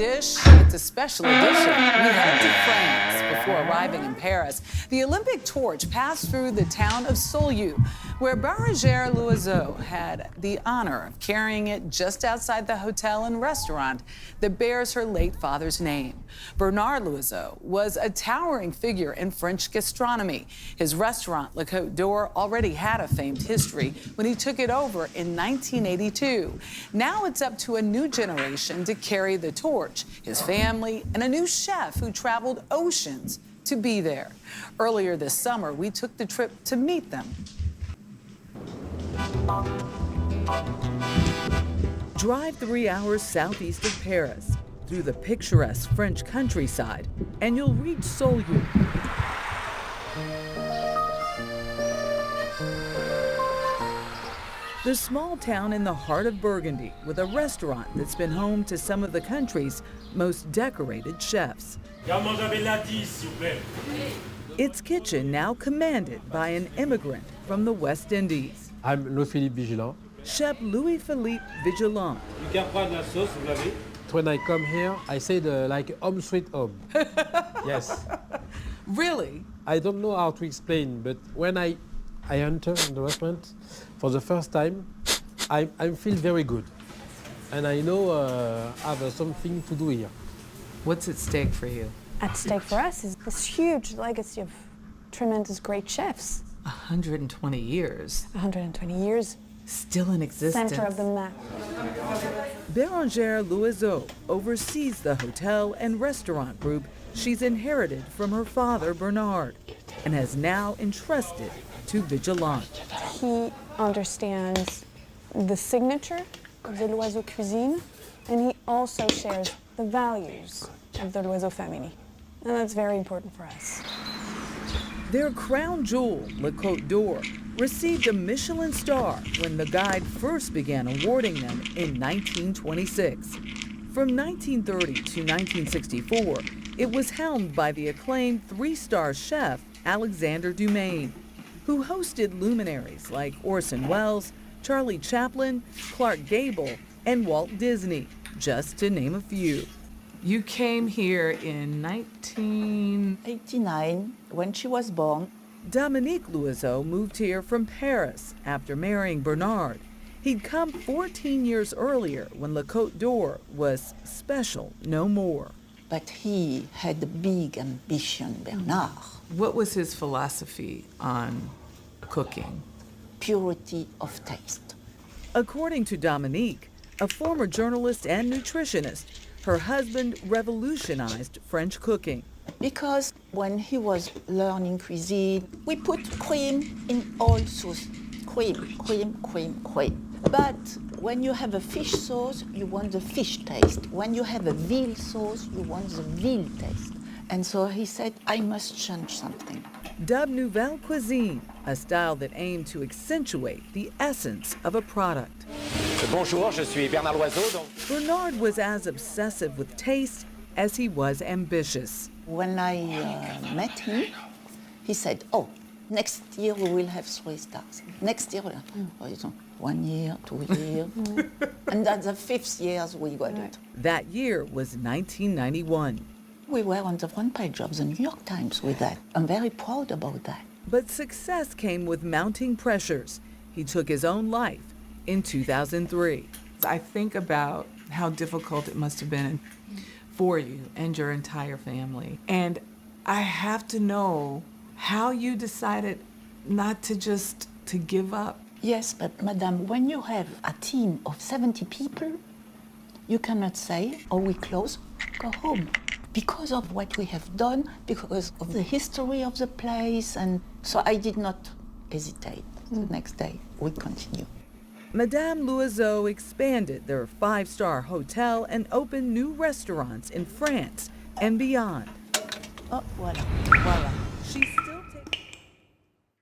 dish, it's a special edition. We head to France before arriving in Paris. The Olympic torch passed through the town of Saulieu, where Bérengère Loiseau had the honor of carrying it just outside the hotel and restaurant that bears her late father's name. Bernard Loiseau was a towering figure in French gastronomy. His restaurant, Le Côte d'Or, already had a famed history when he took it over in 1982. Now it's up to a new generation to carry the torch, his family, and a new chef who traveled oceans to be there. Earlier this summer, we took the trip to meet them. Drive 3 hours southeast of Paris, through the picturesque French countryside, and you'll reach Saulieu. The small town in the heart of Burgundy, with a restaurant that's been home to some of the country's most decorated chefs. Its kitchen now commanded by an immigrant from the West Indies. I'm Louis-Philippe Vigilant. Chef Louis-Philippe Vigilant. When I come here, I say like home sweet home. Yes. Really? I don't know how to explain, but when I enter in the restaurant for the first time, I feel very good. And I know I have something to do here. What's at stake for you? At stake for us is this huge legacy of tremendous great chefs. 120 years. 120 years. Still in existence. Center of the map. Bérengère Loiseau oversees the hotel and restaurant group she's inherited from her father, Bernard, and has now entrusted to Vigilant. He understands the signature of the Loiseau cuisine, and he also shares the values of the Loiseau family. And that's very important for us. Their crown jewel, Le Côte d'Or, received a Michelin star when the guide first began awarding them in 1926. From 1930 to 1964, it was helmed by the acclaimed 3-star chef Alexandre Dumaine, who hosted luminaries like Orson Welles, Charlie Chaplin, Clark Gable, and Walt Disney, just to name a few. You came here in 1989, when she was born. Dominique Loiseau moved here from Paris after marrying Bernard. He'd come 14 years earlier when Le Côte d'Or was special no more. But he had a big ambition, Bernard. What was his philosophy on cooking? Purity of taste. According to Dominique, a former journalist and nutritionist, her husband revolutionized French cooking. Because when he was learning cuisine, we put cream in all sauce. Cream, cream, cream, cream. But when you have a fish sauce, you want the fish taste. When you have a veal sauce, you want the veal taste. And so he said, I must change something. Dubbed Nouvelle Cuisine, a style that aimed to accentuate the essence of a product. Bonjour, je suis Bernard Loiseau. Bernard was as obsessive with taste as he was ambitious. When I met him, he said, oh, next year we will have 3 stars. Next year, 1 year, 2 years. And at the 5th year, we got it. That year was 1991. We were on the front page of the New York Times with that. I'm very proud about that. But success came with mounting pressures. He took his own life in 2003. I think about how difficult it must have been for you and your entire family. And I have to know how you decided not to just to give up. Yes, but Madame, when you have a team of 70 people, you cannot say, oh, we close, go home. Because of what we have done, because of the history of the place, and so I did not hesitate. The next day, we continue. Madame Loiseau expanded their 5-star hotel and opened new restaurants in France and beyond. Oh, voilà, voilà. She still takes